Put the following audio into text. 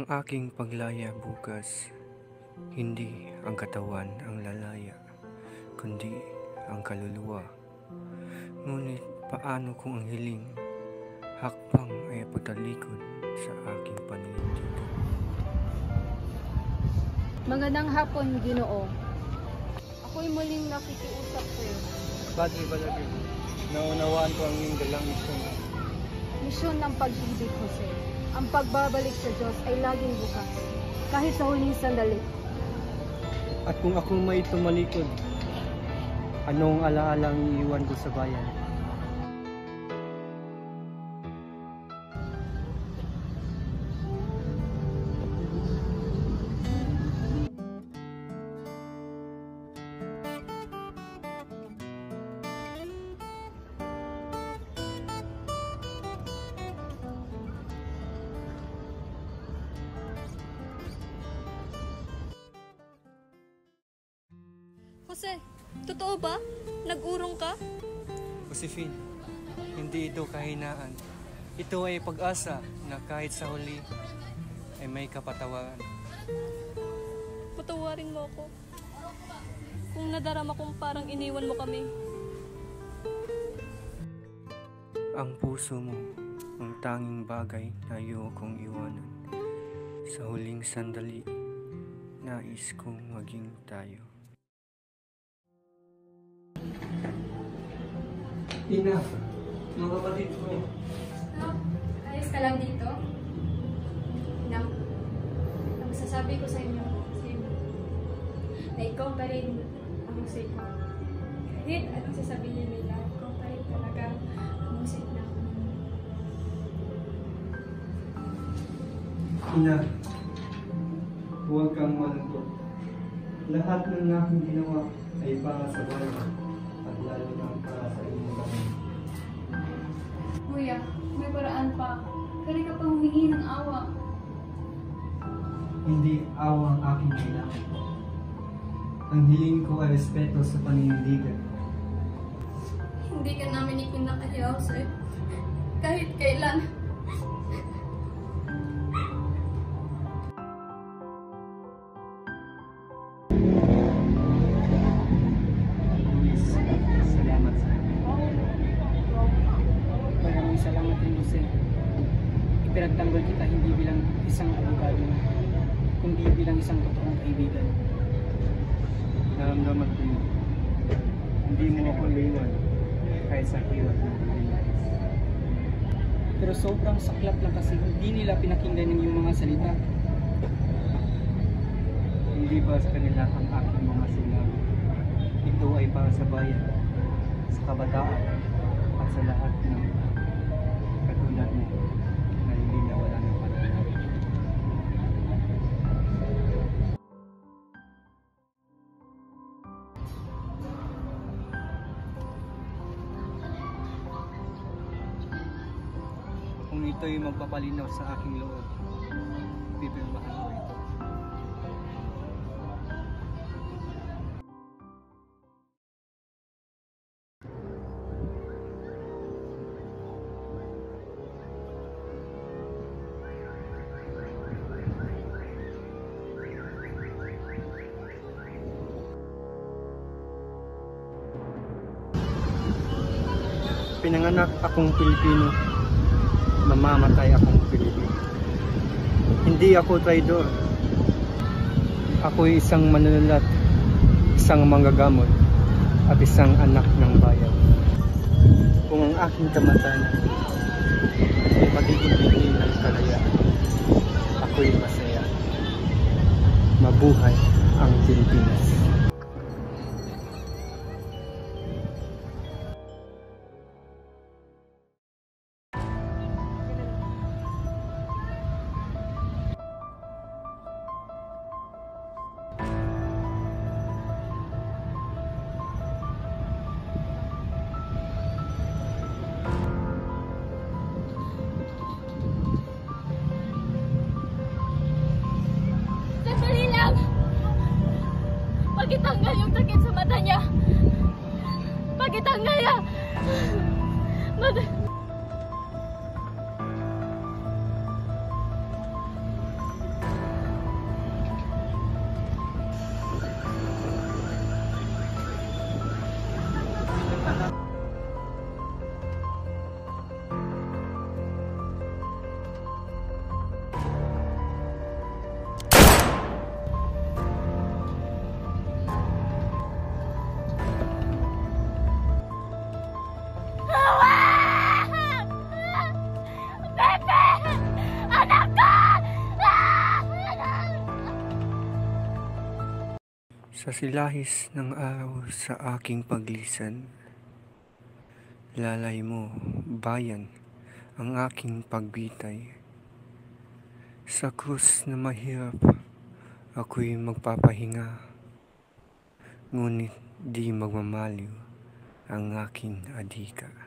Ang aking paglaya bukas, hindi ang katawan ang lalaya, kundi ang kaluluwa. Ngunit paano kung ang hiling hakbang ay pagtalikod sa aking paninindigan? Magandang hapon, Ginoo. Ako'y muling nakikiusap sa'yo. Bagay balagay, naunawaan ko ang iyong dalang misyon. Misyon ng pag-ibig, Jose. Ang pagbabalik sa Diyos ay laging bukas, kahit sa huling sandali. At kung ako may tumalikod, anong alaalang iiwan ko sa bayan? Jose, totoo ba? Nag-urong ka? Josefine, hindi ito kahinaan. Ito ay pag-asa na kahit sa huli ay may kapatawaran. Patawarin mo ako. Kung nadarama kong parang iniwan mo kami. Ang puso mo, ang tanging bagay na ayokong iwanan. Sa huling sandali, nais kong maging tayo. Ina, mga kapatid ko. Ayos ka lang dito? Ang masasabi ko sa inyo, na ikaw pa rin ang musik ko. Kahit anong sasabihin nila, ikaw pa rin talaga ang musik na ako. Ina, huwag kang malungkot. Lahat ng aking ginawa ay para sa bayan at lalo na para sa inyong bayan. Kuya, may paraan pa. Kaya ka pa humingi ng awa. Hindi awa ang aking kailangan. Ang hiling ko ay respeto sa paninindigan. Hindi ka namin ikinakahiyaw, sir. Kahit kailan. Luis, salamat sa akin. Maraming salamat rin, Jose. Ipinagtanggol kita hindi bilang isang abogado, kundi bilang isang totoong kaibigan. Naramdaman ko yun. Hindi mo ako iwan kahit sa hirap ng buhay. Pero sobrang saklap lang kasi hindi nila pinakinggan ng iyong mga salita. Hindi ba sa kanila ang aking mga sinabi? Ito ay para sa bayan, sa kabataan, at sa lahat ng katulad mo na hindi nawala ng panahon. Kung ito'y magpapalinaw sa aking loob, pipirmahan ko ito. Pinanganak akong Pilipino, mamamatay akong Pilipino. Hindi ako traidor. Ako'y isang manunulat, isang manggagamot, at isang anak ng bayan. Kung ang aking kamatayan ay magiging bigay ng kalayaan, ako'y masaya. Mabuhay ang Pilipinas. Sandali lang! Pagitanggal yung takip sa mata niya! Pagitanggal niya! Sa silahis ng araw sa aking paglisan, lalay mo, bayan, ang aking pagbitay. Sa krus na mahirap, ako'y magpapahinga, ngunit di magmamaliw ang aking adhika.